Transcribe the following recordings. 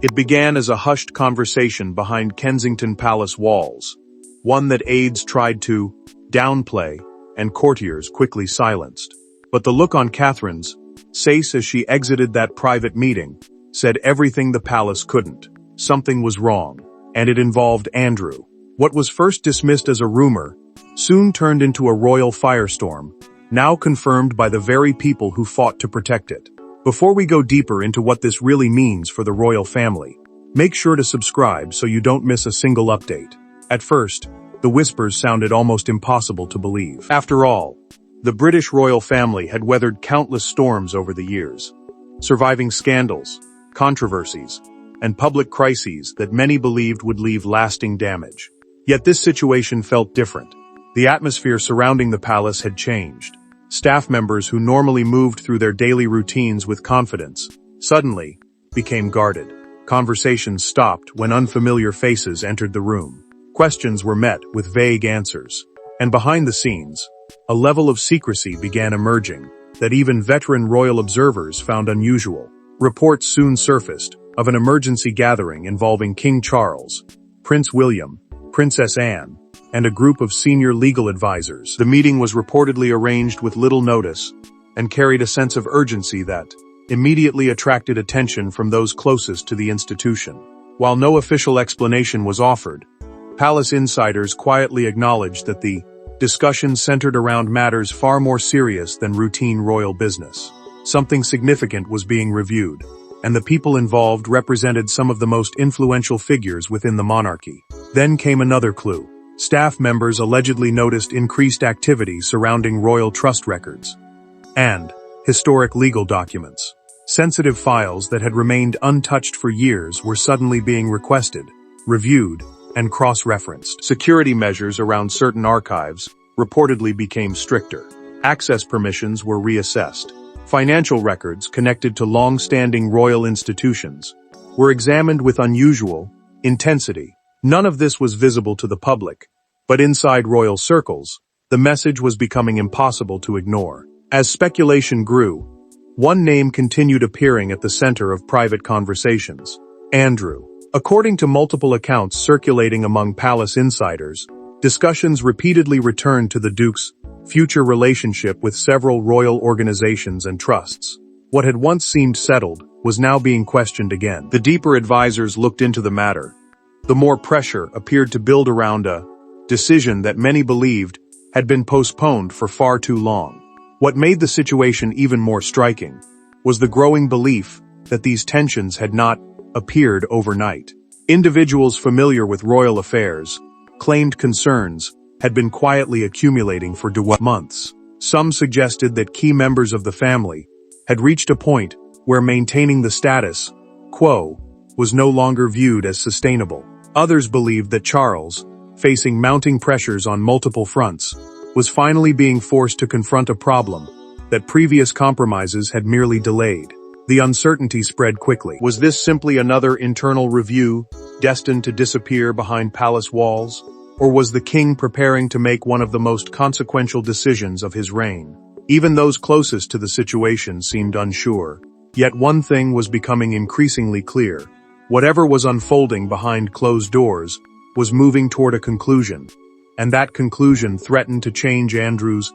It began as a hushed conversation behind Kensington Palace walls, one that aides tried to downplay and courtiers quickly silenced. But the look on Catherine's face as she exited that private meeting said everything the palace couldn't. Something was wrong, and it involved Andrew. What was first dismissed as a rumor soon turned into a royal firestorm, now confirmed by the very people who fought to protect it. Before we go deeper into what this really means for the royal family, make sure to subscribe so you don't miss a single update. At first, the whispers sounded almost impossible to believe. After all, the British royal family had weathered countless storms over the years, surviving scandals, controversies, and public crises that many believed would leave lasting damage. Yet this situation felt different. The atmosphere surrounding the palace had changed. Staff members who normally moved through their daily routines with confidence suddenly became guarded. Conversations stopped when unfamiliar faces entered the room. Questions were met with vague answers. And behind the scenes, a level of secrecy began emerging that even veteran royal observers found unusual. Reports soon surfaced of an emergency gathering involving King Charles, Prince William, Princess Anne, and a group of senior legal advisors. The meeting was reportedly arranged with little notice and carried a sense of urgency that immediately attracted attention from those closest to the institution. While no official explanation was offered, palace insiders quietly acknowledged that the discussion centered around matters far more serious than routine royal business. Something significant was being reviewed, and the people involved represented some of the most influential figures within the monarchy. Then came another clue. Staff members allegedly noticed increased activity surrounding royal trust records and historic legal documents. Sensitive files that had remained untouched for years were suddenly being requested, reviewed, and cross-referenced. Security measures around certain archives reportedly became stricter. Access permissions were reassessed. Financial records connected to long-standing royal institutions were examined with unusual intensity. None of this was visible to the public, but inside royal circles, the message was becoming impossible to ignore. As speculation grew, one name continued appearing at the center of private conversations: Andrew. According to multiple accounts circulating among palace insiders, discussions repeatedly returned to the Duke's future relationship with several royal organizations and trusts. What had once seemed settled was now being questioned again. The deeper advisors looked into the matter, the more pressure appeared to build around a decision that many believed had been postponed for far too long. What made the situation even more striking was the growing belief that these tensions had not appeared overnight. Individuals familiar with royal affairs claimed concerns had been quietly accumulating for months. Some suggested that key members of the family had reached a point where maintaining the status quo was no longer viewed as sustainable. Others believed that Charles, facing mounting pressures on multiple fronts, was finally being forced to confront a problem that previous compromises had merely delayed. The uncertainty spread quickly. Was this simply another internal review destined to disappear behind palace walls? Or was the king preparing to make one of the most consequential decisions of his reign? Even those closest to the situation seemed unsure. Yet one thing was becoming increasingly clear. Whatever was unfolding behind closed doors was moving toward a conclusion, and that conclusion threatened to change Andrew's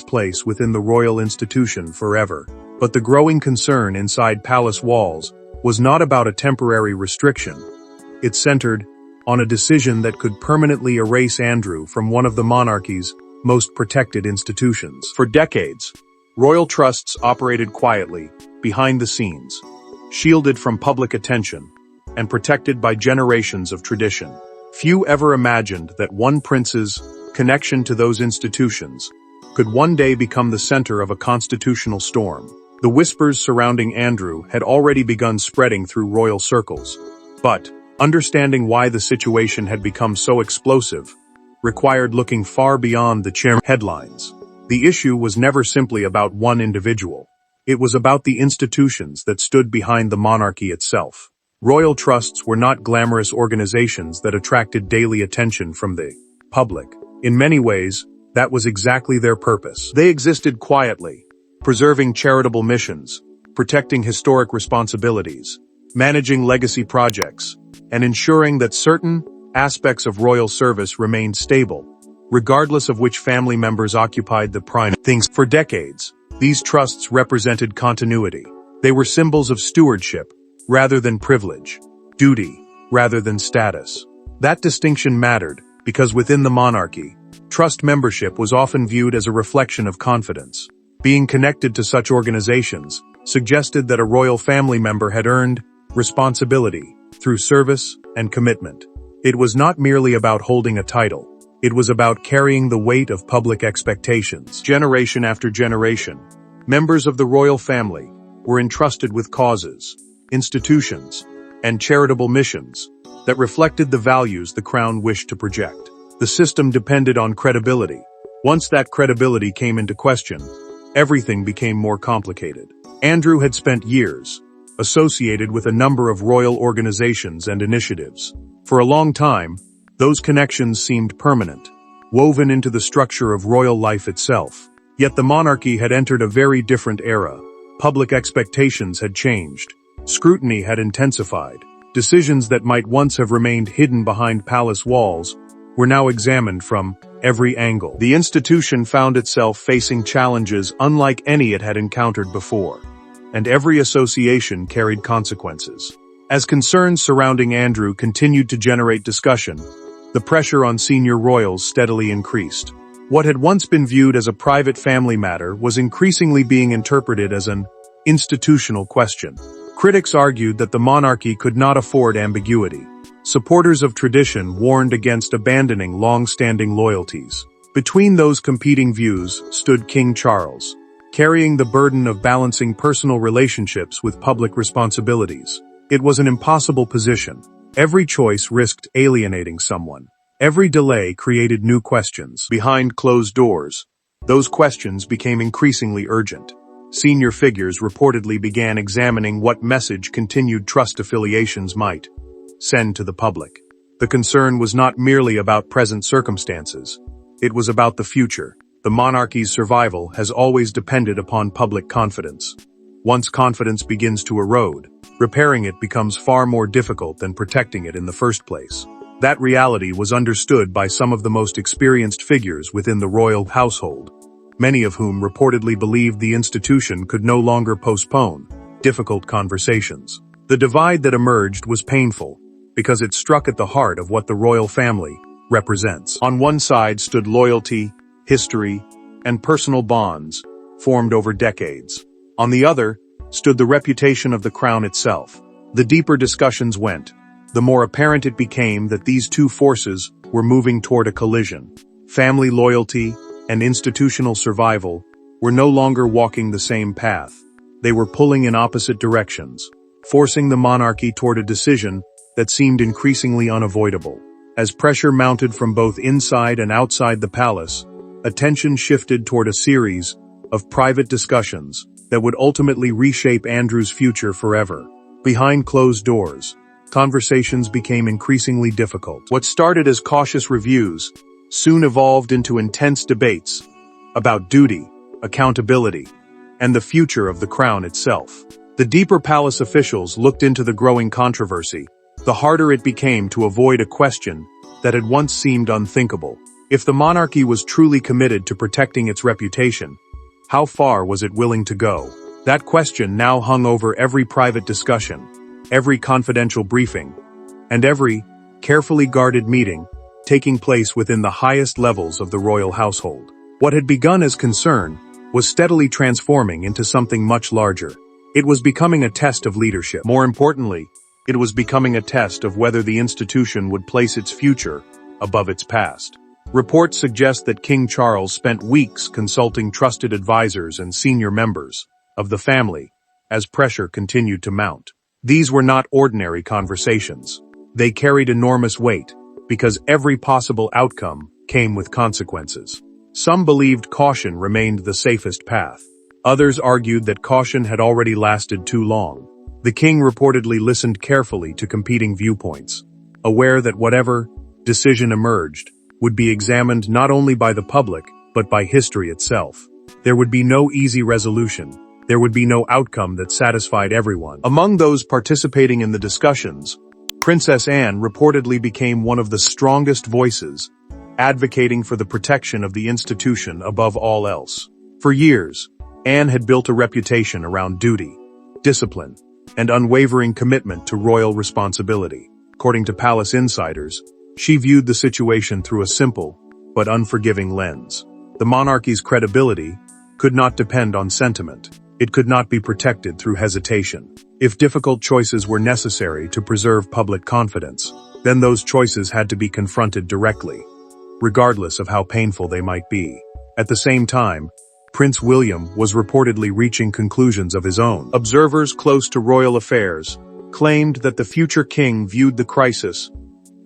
place within the royal institution forever. But the growing concern inside palace walls was not about a temporary restriction. It centered on a decision that could permanently erase Andrew from one of the monarchy's most protected institutions. For decades, royal trusts operated quietly, behind the scenes, shielded from public attention, and protected by generations of tradition. Few ever imagined that one prince's connection to those institutions could one day become the center of a constitutional storm. The whispers surrounding Andrew had already begun spreading through royal circles, but understanding why the situation had become so explosive required looking far beyond the chairman's headlines. The issue was never simply about one individual. It was about the institutions that stood behind the monarchy itself. Royal trusts were not glamorous organizations that attracted daily attention from the public. In many ways, that was exactly their purpose. They existed quietly, preserving charitable missions, protecting historic responsibilities, managing legacy projects, and ensuring that certain aspects of royal service remained stable, regardless of which family members occupied the prime things. For decades, these trusts represented continuity. They were symbols of stewardship rather than privilege, duty rather than status. That distinction mattered because within the monarchy, trust membership was often viewed as a reflection of confidence. Being connected to such organizations suggested that a royal family member had earned responsibility through service and commitment. It was not merely about holding a title. It was about carrying the weight of public expectations. Generation after generation, members of the royal family were entrusted with causes, institutions, and charitable missions that reflected the values the crown wished to project. The system depended on credibility. Once that credibility came into question, everything became more complicated. Andrew had spent years associated with a number of royal organizations and initiatives. For a long time, those connections seemed permanent, woven into the structure of royal life itself. Yet the monarchy had entered a very different era. Public expectations had changed. Scrutiny had intensified. Decisions that might once have remained hidden behind palace walls were now examined from every angle. The institution found itself facing challenges unlike any it had encountered before, and every association carried consequences. As concerns surrounding Andrew continued to generate discussion, the pressure on senior royals steadily increased. What had once been viewed as a private family matter was increasingly being interpreted as an institutional question. Critics argued that the monarchy could not afford ambiguity. Supporters of tradition warned against abandoning long-standing loyalties. Between those competing views stood King Charles, carrying the burden of balancing personal relationships with public responsibilities. It was an impossible position. Every choice risked alienating someone. Every delay created new questions. Behind closed doors, those questions became increasingly urgent. Senior figures reportedly began examining what message continued trust affiliations might send to the public. The concern was not merely about present circumstances. It was about the future. The monarchy's survival has always depended upon public confidence. Once confidence begins to erode, repairing it becomes far more difficult than protecting it in the first place. That reality was understood by some of the most experienced figures within the royal household, many of whom reportedly believed the institution could no longer postpone difficult conversations. The divide that emerged was painful, because it struck at the heart of what the royal family represents. On one side stood loyalty, history, and personal bonds formed over decades. On the other stood the reputation of the crown itself. The deeper discussions went, the more apparent it became that these two forces were moving toward a collision. Family loyalty and institutional survival were no longer walking the same path. They were pulling in opposite directions, forcing the monarchy toward a decision that seemed increasingly unavoidable. As pressure mounted from both inside and outside the palace, attention shifted toward a series of private discussions that would ultimately reshape Andrew's future forever. Behind closed doors, conversations became increasingly difficult. What started as cautious reviews soon evolved into intense debates about duty, accountability, and the future of the crown itself. The deeper palace officials looked into the growing controversy, the harder it became to avoid a question that had once seemed unthinkable. If the monarchy was truly committed to protecting its reputation, how far was it willing to go? That question now hung over every private discussion, every confidential briefing, and every carefully guarded meeting taking place within the highest levels of the royal household. What had begun as concern was steadily transforming into something much larger. It was becoming a test of leadership. More importantly, it was becoming a test of whether the institution would place its future above its past. Reports suggest that King Charles spent weeks consulting trusted advisors and senior members of the family as pressure continued to mount. These were not ordinary conversations. They carried enormous weight, because every possible outcome came with consequences. Some believed caution remained the safest path. Others argued that caution had already lasted too long. The king reportedly listened carefully to competing viewpoints, aware that whatever decision emerged would be examined not only by the public, but by history itself. There would be no easy resolution, there would be no outcome that satisfied everyone. Among those participating in the discussions, Princess Anne reportedly became one of the strongest voices, advocating for the protection of the institution above all else. For years, Anne had built a reputation around duty, discipline, and unwavering commitment to royal responsibility. According to palace insiders, she viewed the situation through a simple but unforgiving lens. The monarchy's credibility could not depend on sentiment. It could not be protected through hesitation. If difficult choices were necessary to preserve public confidence, then those choices had to be confronted directly, regardless of how painful they might be. At the same time, Prince William was reportedly reaching conclusions of his own. Observers close to royal affairs claimed that the future king viewed the crisis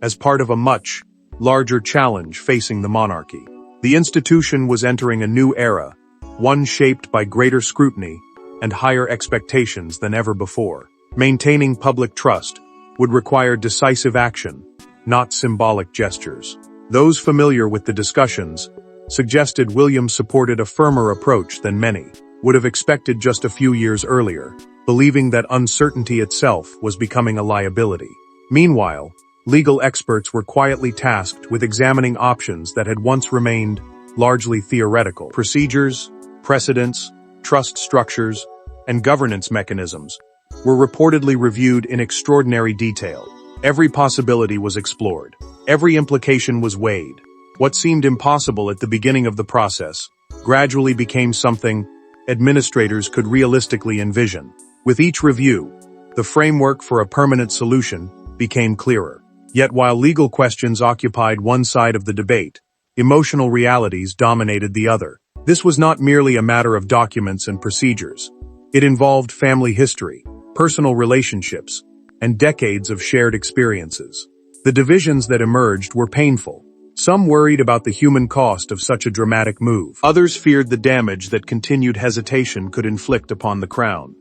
as part of a much larger challenge facing the monarchy. The institution was entering a new era, one shaped by greater scrutiny and higher expectations than ever before. Maintaining public trust would require decisive action, not symbolic gestures. Those familiar with the discussions suggested William supported a firmer approach than many would have expected just a few years earlier, believing that uncertainty itself was becoming a liability. Meanwhile, legal experts were quietly tasked with examining options that had once remained largely theoretical. Procedures, precedents, trust structures, and governance mechanisms were reportedly reviewed in extraordinary detail. Every possibility was explored. Every implication was weighed. What seemed impossible at the beginning of the process gradually became something administrators could realistically envision. With each review, the framework for a permanent solution became clearer. Yet while legal questions occupied one side of the debate, emotional realities dominated the other. This was not merely a matter of documents and procedures. It involved family history, personal relationships, and decades of shared experiences. The divisions that emerged were painful. Some worried about the human cost of such a dramatic move. Others feared the damage that continued hesitation could inflict upon the crown.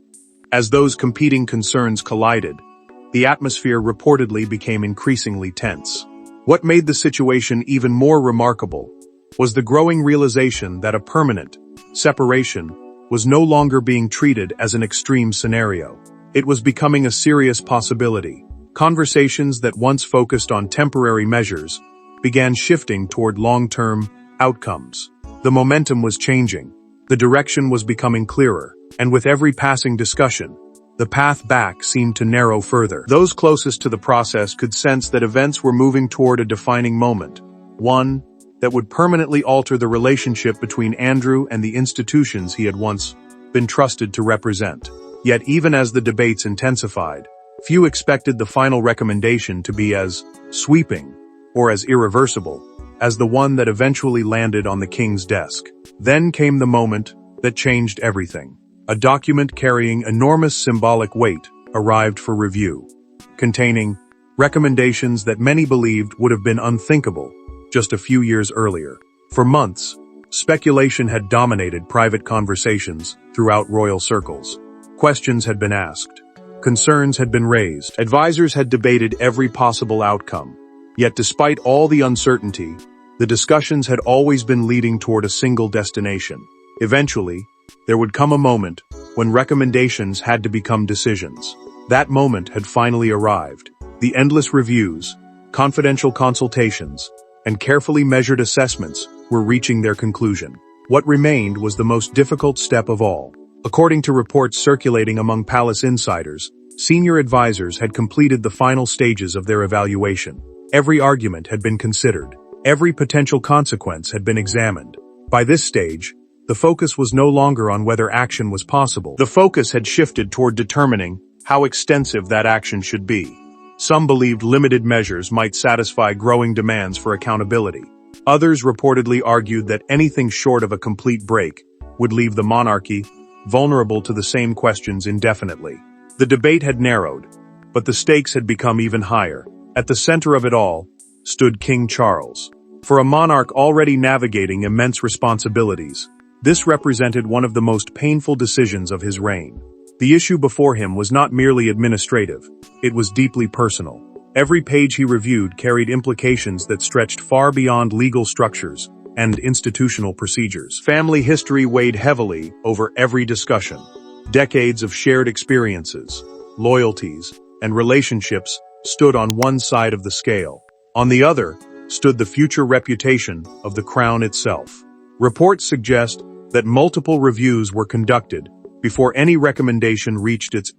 As those competing concerns collided, the atmosphere reportedly became increasingly tense. What made the situation even more remarkable was the growing realization that a permanent separation was no longer being treated as an extreme scenario. It was becoming a serious possibility. Conversations that once focused on temporary measures began shifting toward long-term outcomes. The momentum was changing. The direction was becoming clearer, and with every passing discussion, the path back seemed to narrow further. Those closest to the process could sense that events were moving toward a defining moment, one that would permanently alter the relationship between Andrew and the institutions he had once been trusted to represent. Yet even as the debates intensified, few expected the final recommendation to be as sweeping or as irreversible as the one that eventually landed on the king's desk. Then came the moment that changed everything. A document carrying enormous symbolic weight arrived for review, containing recommendations that many believed would have been unthinkable just a few years earlier. For months, speculation had dominated private conversations throughout royal circles. Questions had been asked. Concerns had been raised. Advisors had debated every possible outcome. Yet despite all the uncertainty, the discussions had always been leading toward a single destination. Eventually, there would come a moment when recommendations had to become decisions. That moment had finally arrived. The endless reviews, confidential consultations, and carefully measured assessments were reaching their conclusion. What remained was the most difficult step of all. According to reports circulating among palace insiders, senior advisors had completed the final stages of their evaluation. Every argument had been considered. Every potential consequence had been examined. By this stage, the focus was no longer on whether action was possible. The focus had shifted toward determining how extensive that action should be. Some believed limited measures might satisfy growing demands for accountability. Others reportedly argued that anything short of a complete break would leave the monarchy vulnerable to the same questions indefinitely. The debate had narrowed, but the stakes had become even higher. At the center of it all stood King Charles. For a monarch already navigating immense responsibilities, this represented one of the most painful decisions of his reign. The issue before him was not merely administrative, it was deeply personal. Every page he reviewed carried implications that stretched far beyond legal structures and institutional procedures. Family history weighed heavily over every discussion. Decades of shared experiences, loyalties, and relationships stood on one side of the scale. On the other, stood the future reputation of the crown itself. Reports suggest that multiple reviews were conducted before any recommendation reached its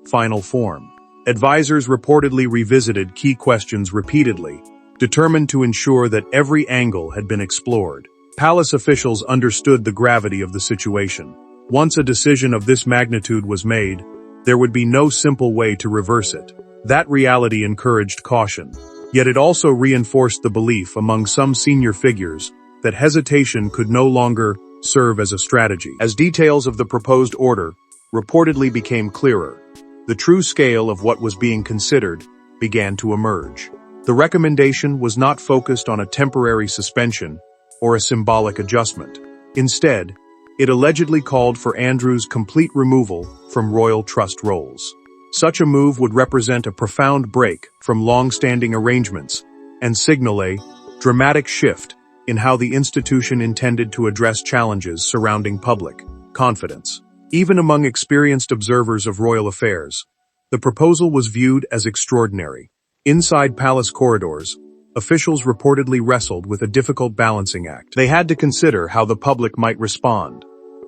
final form. Advisors reportedly revisited key questions repeatedly, determined to ensure that every angle had been explored. Palace officials understood the gravity of the situation. Once a decision of this magnitude was made, there would be no simple way to reverse it. That reality encouraged caution. Yet it also reinforced the belief among some senior figures that hesitation could no longer serve as a strategy. As details of the proposed order reportedly became clearer, the true scale of what was being considered began to emerge. The recommendation was not focused on a temporary suspension or a symbolic adjustment. Instead, it allegedly called for Andrew's complete removal from royal trust roles. Such a move would represent a profound break from long-standing arrangements and signal a dramatic shift in how the institution intended to address challenges surrounding public confidence. Even among experienced observers of royal affairs, the proposal was viewed as extraordinary. Inside palace corridors, officials reportedly wrestled with a difficult balancing act. They had to consider how the public might respond,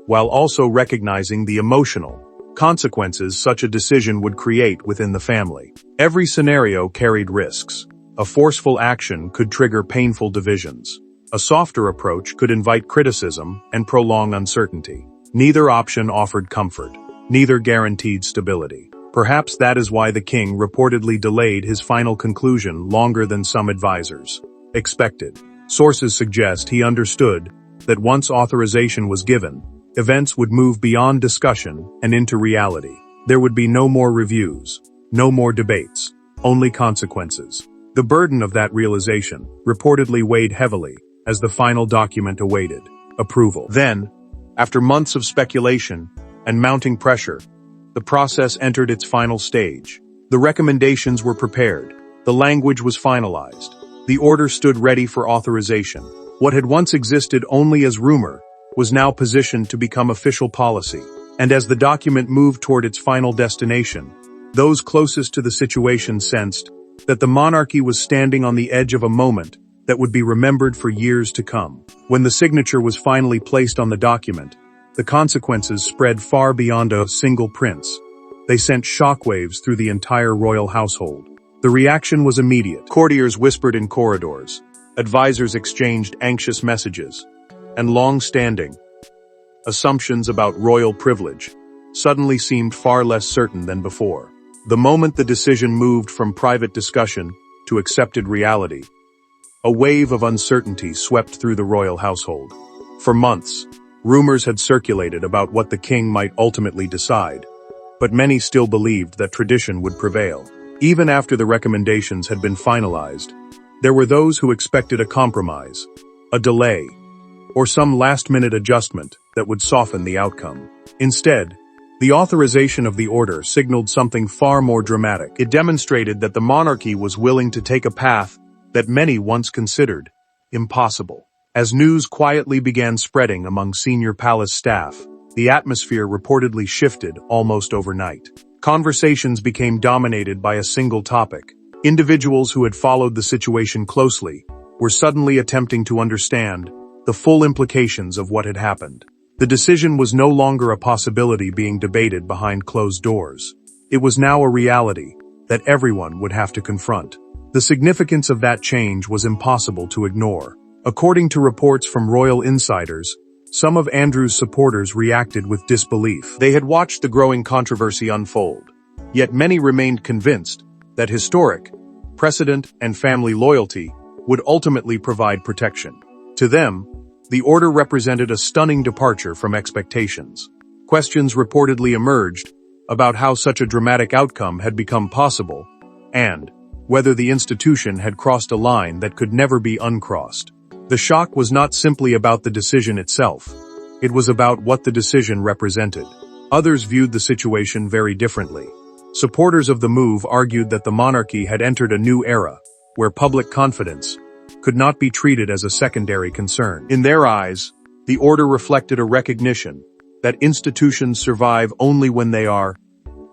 while also recognizing the emotional consequences such a decision would create within the family. Every scenario carried risks. A forceful action could trigger painful divisions. A softer approach could invite criticism and prolong uncertainty. Neither option offered comfort. Neither guaranteed stability. Perhaps that is why the king reportedly delayed his final conclusion longer than some advisors expected. Sources suggest he understood that once authorization was given, events would move beyond discussion and into reality. There would be no more reviews, no more debates, only consequences. The burden of that realization reportedly weighed heavily as the final document awaited approval. Then, after months of speculation and mounting pressure, the process entered its final stage. The recommendations were prepared. The language was finalized. The order stood ready for authorization. What had once existed only as rumor was now positioned to become official policy. And as the document moved toward its final destination, those closest to the situation sensed that the monarchy was standing on the edge of a moment that would be remembered for years to come. When the signature was finally placed on the document, the consequences spread far beyond a single prince. They sent shockwaves through the entire royal household. The reaction was immediate. Courtiers whispered in corridors. Advisors exchanged anxious messages. And long-standing assumptions about royal privilege suddenly seemed far less certain than before. The moment the decision moved from private discussion to accepted reality, a wave of uncertainty swept through the royal household. For months, rumors had circulated about what the king might ultimately decide, but many still believed that tradition would prevail. Even after the recommendations had been finalized, there were those who expected a compromise, a delay, or some last-minute adjustment that would soften the outcome. Instead, the authorization of the order signaled something far more dramatic. It demonstrated that the monarchy was willing to take a path that many once considered impossible. As news quietly began spreading among senior palace staff, the atmosphere reportedly shifted almost overnight. Conversations became dominated by a single topic. Individuals who had followed the situation closely were suddenly attempting to understand the full implications of what had happened. The decision was no longer a possibility being debated behind closed doors. It was now a reality that everyone would have to confront. The significance of that change was impossible to ignore. According to reports from royal insiders, some of Andrew's supporters reacted with disbelief. They had watched the growing controversy unfold, yet many remained convinced that historic, precedent, and family loyalty would ultimately provide protection. To them, the order represented a stunning departure from expectations. Questions reportedly emerged about how such a dramatic outcome had become possible, and whether the institution had crossed a line that could never be uncrossed. The shock was not simply about the decision itself. It was about what the decision represented. Others viewed the situation very differently. Supporters of the move argued that the monarchy had entered a new era, where public confidence could not be treated as a secondary concern. In their eyes, the order reflected a recognition that institutions survive only when they are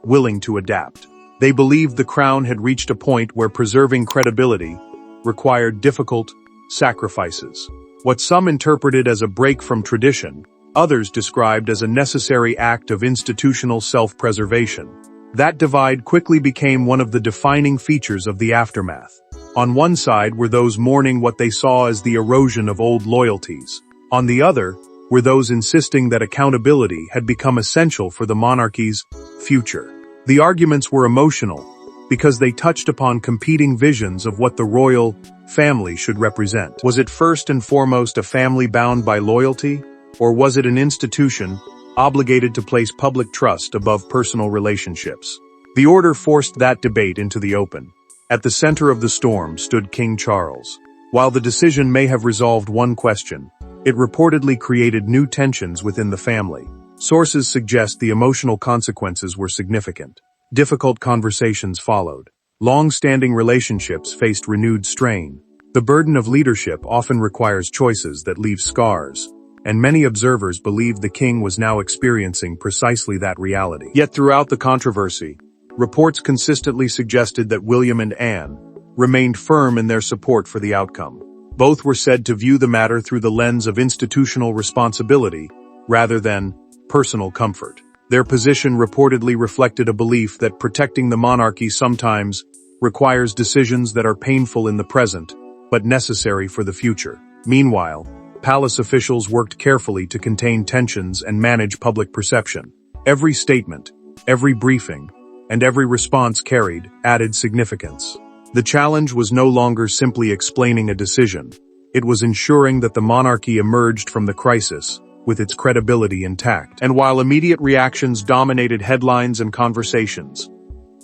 willing to adapt. They believed the crown had reached a point where preserving credibility required difficult sacrifices. What some interpreted as a break from tradition, others described as a necessary act of institutional self-preservation. That divide quickly became one of the defining features of the aftermath. On one side were those mourning what they saw as the erosion of old loyalties. On the other were those insisting that accountability had become essential for the monarchy's future. The arguments were emotional because they touched upon competing visions of what the royal family should represent. Was it first and foremost a family bound by loyalty, or was it an institution obligated to place public trust above personal relationships? The order forced that debate into the open. At the center of the storm stood King Charles. While the decision may have resolved one question, it reportedly created new tensions within the family. Sources suggest the emotional consequences were significant. Difficult conversations followed. Long-standing relationships faced renewed strain. The burden of leadership often requires choices that leave scars, and many observers believed the king was now experiencing precisely that reality. Yet throughout the controversy, reports consistently suggested that William and Anne remained firm in their support for the outcome. Both were said to view the matter through the lens of institutional responsibility rather than personal comfort. Their position reportedly reflected a belief that protecting the monarchy sometimes requires decisions that are painful in the present, but necessary for the future. Meanwhile, palace officials worked carefully to contain tensions and manage public perception. Every statement, every briefing, and every response carried added significance. The challenge was no longer simply explaining a decision. It was ensuring that the monarchy emerged from the crisis with its credibility intact. And while immediate reactions dominated headlines and conversations,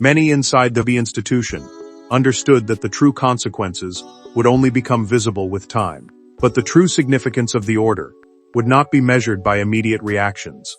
many inside the institution understood that the true consequences would only become visible with time. But the true significance of the order would not be measured by immediate reactions.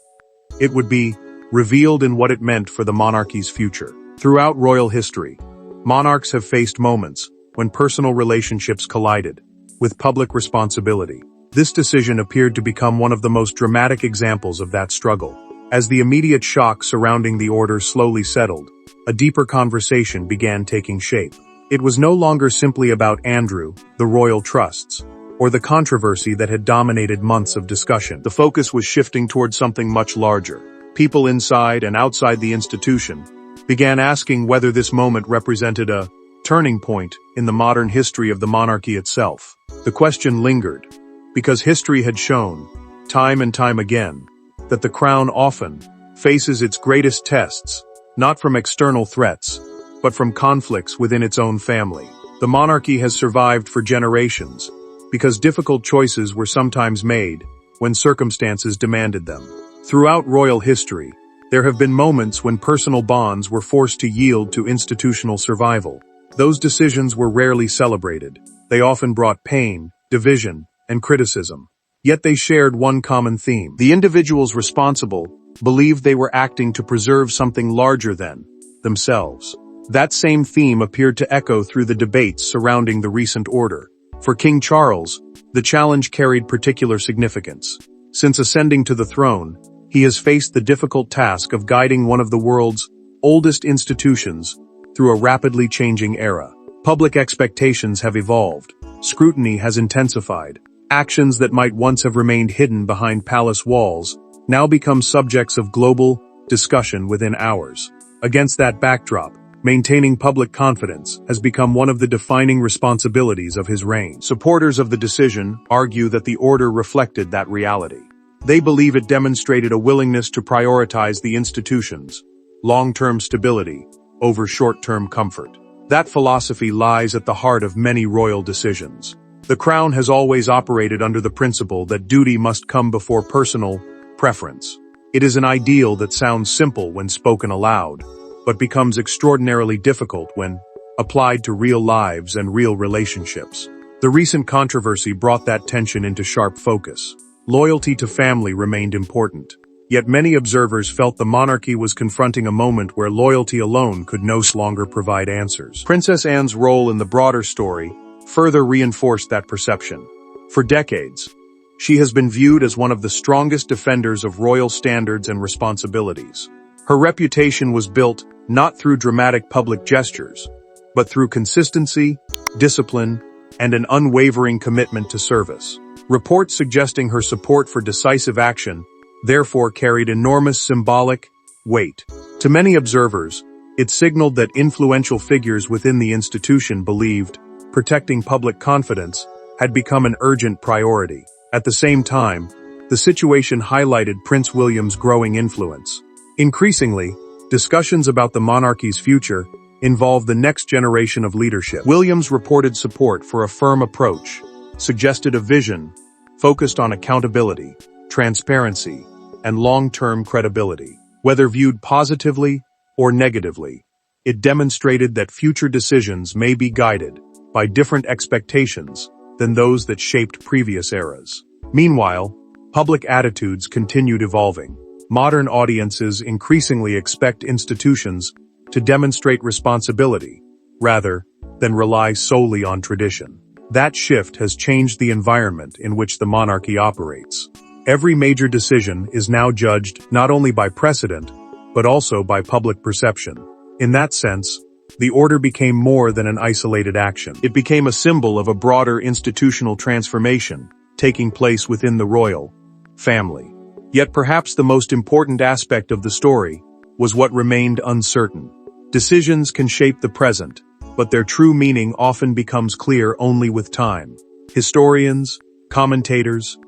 It would be revealed in what it meant for the monarchy's future. Throughout royal history, monarchs have faced moments when personal relationships collided with public responsibility. This decision appeared to become one of the most dramatic examples of that struggle. As the immediate shock surrounding the order slowly settled, a deeper conversation began taking shape. It was no longer simply about Andrew, the royal trusts, or the controversy that had dominated months of discussion. The focus was shifting towards something much larger. People inside and outside the institution began asking whether this moment represented a turning point in the modern history of the monarchy itself. The question lingered, because history had shown, time and time again, that the crown often faces its greatest tests, not from external threats, but from conflicts within its own family. The monarchy has survived for generations, because difficult choices were sometimes made when circumstances demanded them. Throughout royal history, there have been moments when personal bonds were forced to yield to institutional survival. Those decisions were rarely celebrated. They often brought pain, division, and criticism. Yet they shared one common theme. The individuals responsible believed they were acting to preserve something larger than themselves. That same theme appeared to echo through the debates surrounding the recent order. For King Charles, the challenge carried particular significance. Since ascending to the throne, he has faced the difficult task of guiding one of the world's oldest institutions through a rapidly changing era. Public expectations have evolved. Scrutiny has intensified. Actions that might once have remained hidden behind palace walls now become subjects of global discussion within hours. Against that backdrop, maintaining public confidence has become one of the defining responsibilities of his reign. Supporters of the decision argue that the order reflected that reality. They believe it demonstrated a willingness to prioritize the institution's long-term stability over short-term comfort. That philosophy lies at the heart of many royal decisions. The crown has always operated under the principle that duty must come before personal preference. It is an ideal that sounds simple when spoken aloud, but becomes extraordinarily difficult when applied to real lives and real relationships. The recent controversy brought that tension into sharp focus. Loyalty to family remained important, yet many observers felt the monarchy was confronting a moment where loyalty alone could no longer provide answers. Princess Anne's role in the broader story further reinforced that perception. For decades, she has been viewed as one of the strongest defenders of royal standards and responsibilities. Her reputation was built not through dramatic public gestures, but through consistency, discipline, and an unwavering commitment to service. Reports suggesting her support for decisive action therefore carried enormous symbolic weight. To many observers, it signaled that influential figures within the institution believed protecting public confidence had become an urgent priority. At the same time, the situation highlighted Prince William's growing influence. Increasingly, discussions about the monarchy's future involved the next generation of leadership. William's reported support for a firm approach suggested a vision focused on accountability, transparency, and long-term credibility. Whether viewed positively or negatively, it demonstrated that future decisions may be guided by different expectations than those that shaped previous eras. Meanwhile, public attitudes continued evolving. Modern audiences increasingly expect institutions to demonstrate responsibility, rather than rely solely on tradition. That shift has changed the environment in which the monarchy operates. Every major decision is now judged not only by precedent, but also by public perception. In that sense, the order became more than an isolated action. It became a symbol of a broader institutional transformation taking place within the royal family. Yet perhaps the most important aspect of the story was what remained uncertain. Decisions can shape the present, but their true meaning often becomes clear only with time. Historians, commentators,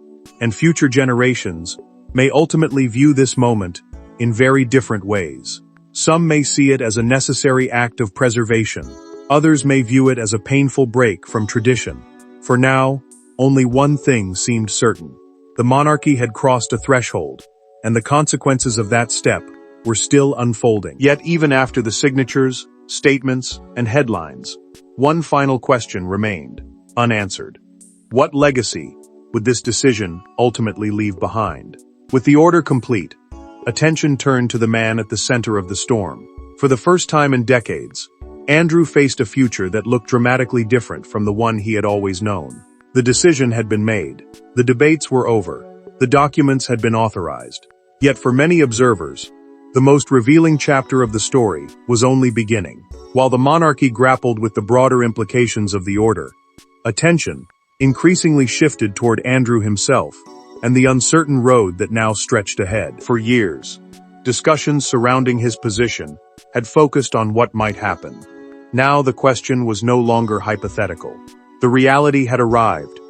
and future generations may ultimately view this moment in very different ways. Some may see it as a necessary act of preservation. Others may view it as a painful break from tradition. For now, only one thing seemed certain. The monarchy had crossed a threshold, and the consequences of that step were still unfolding. Yet even after the signatures, statements, and headlines, one final question remained, unanswered. What legacy would this decision ultimately leave behind? With the order complete, attention turned to the man at the center of the storm. For the first time in decades, Andrew faced a future that looked dramatically different from the one he had always known. The decision had been made. The debates were over. The documents had been authorized. Yet for many observers, the most revealing chapter of the story was only beginning. While the monarchy grappled with the broader implications of the order, attention increasingly shifted toward Andrew himself and the uncertain road that now stretched ahead. For years, discussions surrounding his position had focused on what might happen. Now the question was no longer hypothetical. The reality had arrived,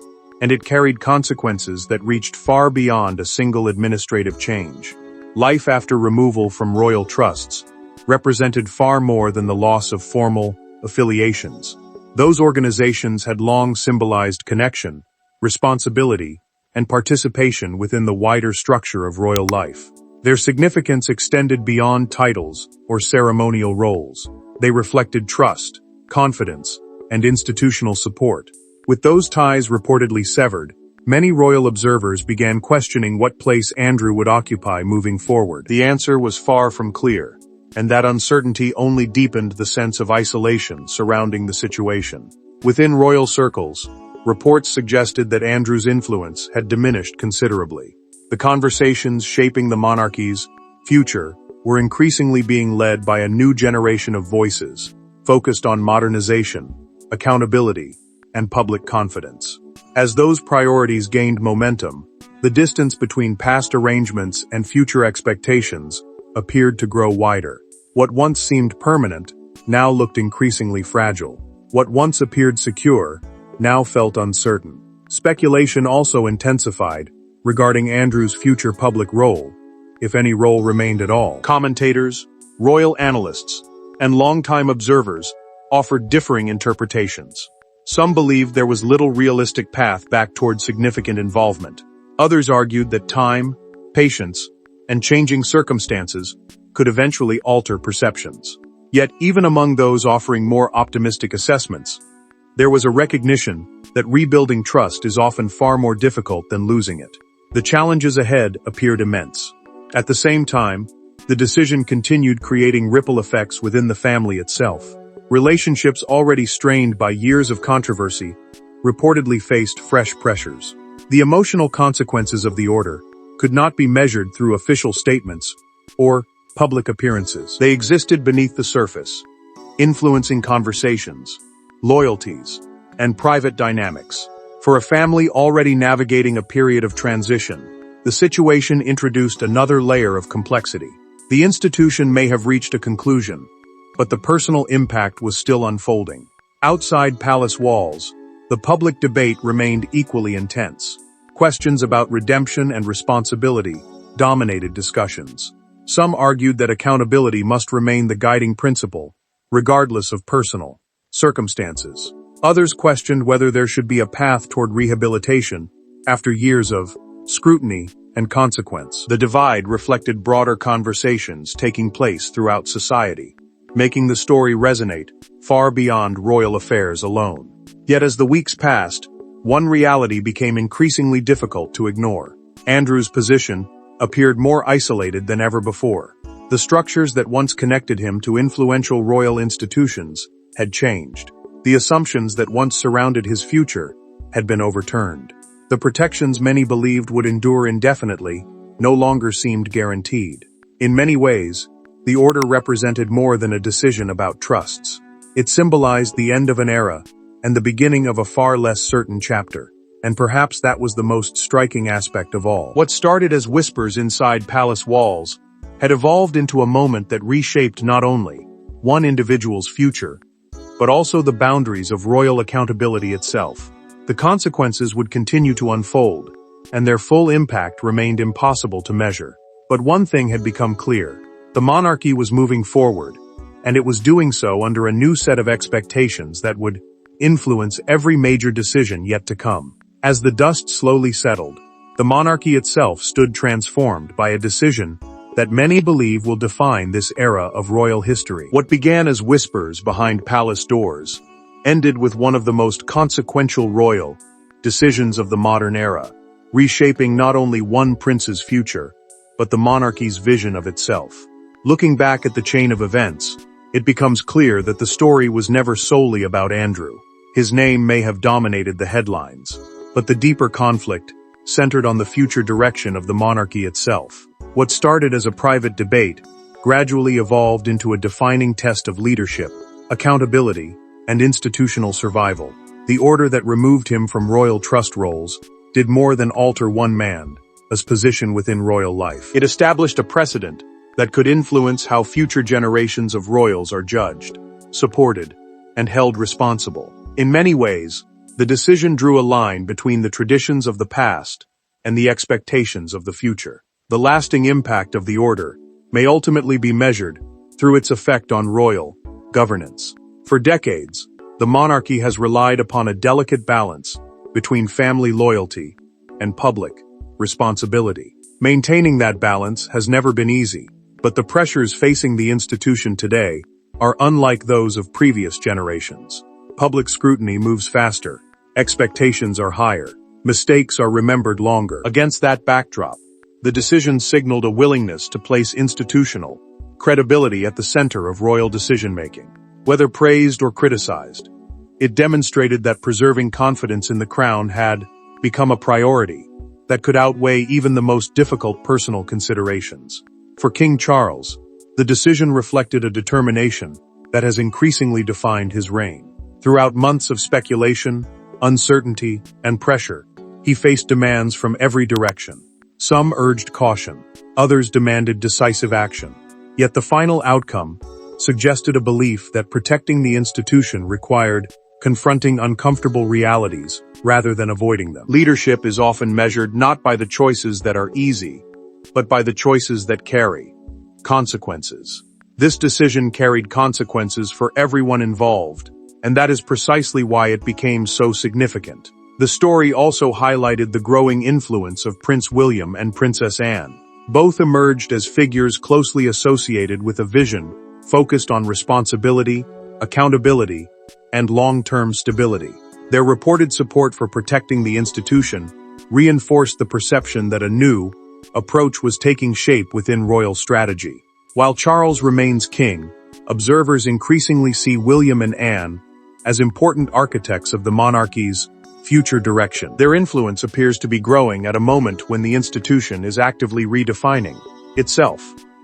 and it carried consequences that reached far beyond a single administrative change. Life after removal from royal trusts represented far more than the loss of formal affiliations. Those organizations had long symbolized connection, responsibility, and participation within the wider structure of royal life. Their significance extended beyond titles or ceremonial roles. They reflected trust, confidence, and institutional support. With those ties reportedly severed, many royal observers began questioning what place Andrew would occupy moving forward. The answer was far from clear, and that uncertainty only deepened the sense of isolation surrounding the situation. Within royal circles, reports suggested that Andrew's influence had diminished considerably. The conversations shaping the monarchy's future were increasingly being led by a new generation of voices, focused on modernization, accountability, and public confidence. As those priorities gained momentum, the distance between past arrangements and future expectations appeared to grow wider. What once seemed permanent now looked increasingly fragile. What once appeared secure now felt uncertain. Speculation also intensified regarding Andrew's future public role, if any role remained at all. Commentators, royal analysts, and longtime observers offered differing interpretations. Some believed there was little realistic path back toward significant involvement. Others argued that time, patience, and changing circumstances could eventually alter perceptions. Yet, even among those offering more optimistic assessments, there was a recognition that rebuilding trust is often far more difficult than losing it. The challenges ahead appeared immense. At the same time, the decision continued creating ripple effects within the family itself. Relationships already strained by years of controversy reportedly faced fresh pressures. The emotional consequences of the order could not be measured through official statements or public appearances. They existed beneath the surface, influencing conversations, loyalties, and private dynamics. For a family already navigating a period of transition, the situation introduced another layer of complexity. The institution may have reached a conclusion, but the personal impact was still unfolding. Outside palace walls, the public debate remained equally intense. Questions about redemption and responsibility dominated discussions. Some argued that accountability must remain the guiding principle, regardless of personal circumstances. Others questioned whether there should be a path toward rehabilitation after years of scrutiny and consequence. The divide reflected broader conversations taking place throughout society, making the story resonate far beyond royal affairs alone. Yet as the weeks passed, one reality became increasingly difficult to ignore. Andrew's position appeared more isolated than ever before. The structures that once connected him to influential royal institutions had changed. The assumptions that once surrounded his future had been overturned. The protections many believed would endure indefinitely no longer seemed guaranteed. In many ways, the order represented more than a decision about trusts. It symbolized the end of an era and the beginning of a far less certain chapter. And perhaps that was the most striking aspect of all. What started as whispers inside palace walls had evolved into a moment that reshaped not only one individual's future, but also the boundaries of royal accountability itself. The consequences would continue to unfold, and their full impact remained impossible to measure. But one thing had become clear. The monarchy was moving forward, and it was doing so under a new set of expectations that would influence every major decision yet to come. As the dust slowly settled, the monarchy itself stood transformed by a decision that many believe will define this era of royal history. What began as whispers behind palace doors ended with one of the most consequential royal decisions of the modern era, reshaping not only one prince's future, but the monarchy's vision of itself. Looking back at the chain of events, it becomes clear that the story was never solely about Andrew. His name may have dominated the headlines, but the deeper conflict centered on the future direction of the monarchy itself. What started as a private debate gradually evolved into a defining test of leadership, accountability, and institutional survival. The order that removed him from royal trust roles did more than alter one man's position within royal life. It established a precedent that could influence how future generations of royals are judged, supported, and held responsible. In many ways, the decision drew a line between the traditions of the past and the expectations of the future. The lasting impact of the order may ultimately be measured through its effect on royal governance. For decades, the monarchy has relied upon a delicate balance between family loyalty and public responsibility. Maintaining that balance has never been easy, but the pressures facing the institution today are unlike those of previous generations. Public scrutiny moves faster, expectations are higher, mistakes are remembered longer. Against that backdrop, the decision signaled a willingness to place institutional credibility at the center of royal decision-making. Whether praised or criticized, it demonstrated that preserving confidence in the crown had become a priority that could outweigh even the most difficult personal considerations. For King Charles, the decision reflected a determination that has increasingly defined his reign. Throughout months of speculation, uncertainty, and pressure, he faced demands from every direction. Some urged caution, others demanded decisive action. Yet the final outcome suggested a belief that protecting the institution required confronting uncomfortable realities rather than avoiding them. Leadership is often measured not by the choices that are easy, but by the choices that carry consequences. This decision carried consequences for everyone involved, and that is precisely why it became so significant. The story also highlighted the growing influence of Prince William and Princess Anne. Both emerged as figures closely associated with a vision focused on responsibility, accountability, and long-term stability. Their reported support for protecting the institution reinforced the perception that a new approach was taking shape within royal strategy. While Charles remains king, observers increasingly see William and Anne as important architects of the monarchy's future direction. Their influence appears to be growing at a moment when the institution is actively redefining itself.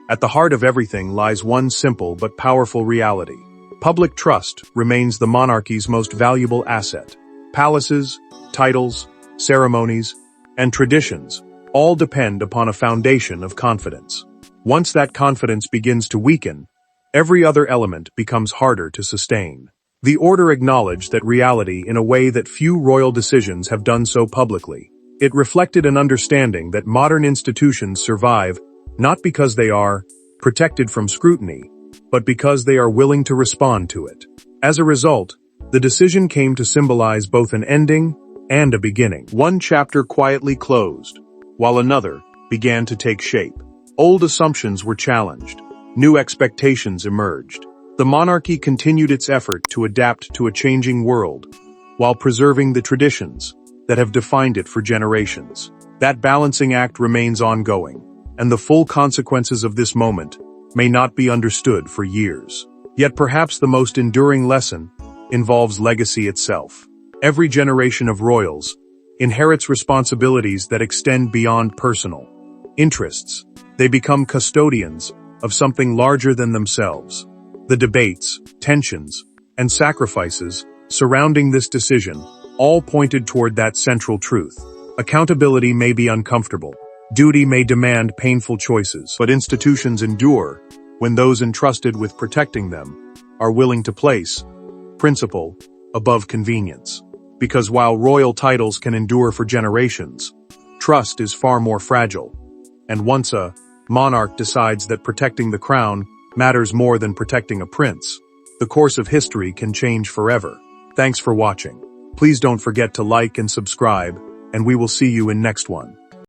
At the heart of everything lies one simple but powerful reality. Public trust remains the monarchy's most valuable asset. Palaces, titles, ceremonies, and traditions all depend upon a foundation of confidence. Once that confidence begins to weaken, every other element becomes harder to sustain. The order acknowledged that reality in a way that few royal decisions have done so publicly. It reflected an understanding that modern institutions survive not because they are protected from scrutiny, but because they are willing to respond to it. As a result, the decision came to symbolize both an ending and a beginning. One chapter quietly closed, while another began to take shape. Old assumptions were challenged. New expectations emerged. The monarchy continued its effort to adapt to a changing world, while preserving the traditions that have defined it for generations. That balancing act remains ongoing, and the full consequences of this moment may not be understood for years. Yet perhaps the most enduring lesson involves legacy itself. Every generation of royals inherits responsibilities that extend beyond personal interests. They become custodians of something larger than themselves. The debates, tensions, and sacrifices surrounding this decision all pointed toward that central truth. Accountability may be uncomfortable. Duty may demand painful choices, but institutions endure when those entrusted with protecting them are willing to place principle above convenience. Because while royal titles can endure for generations, trust is far more fragile. And once a monarch decides that protecting the crown matters more than protecting a prince, the course of history can change forever. Thanks for watching. Please don't forget to like and subscribe, and we will see you in next one.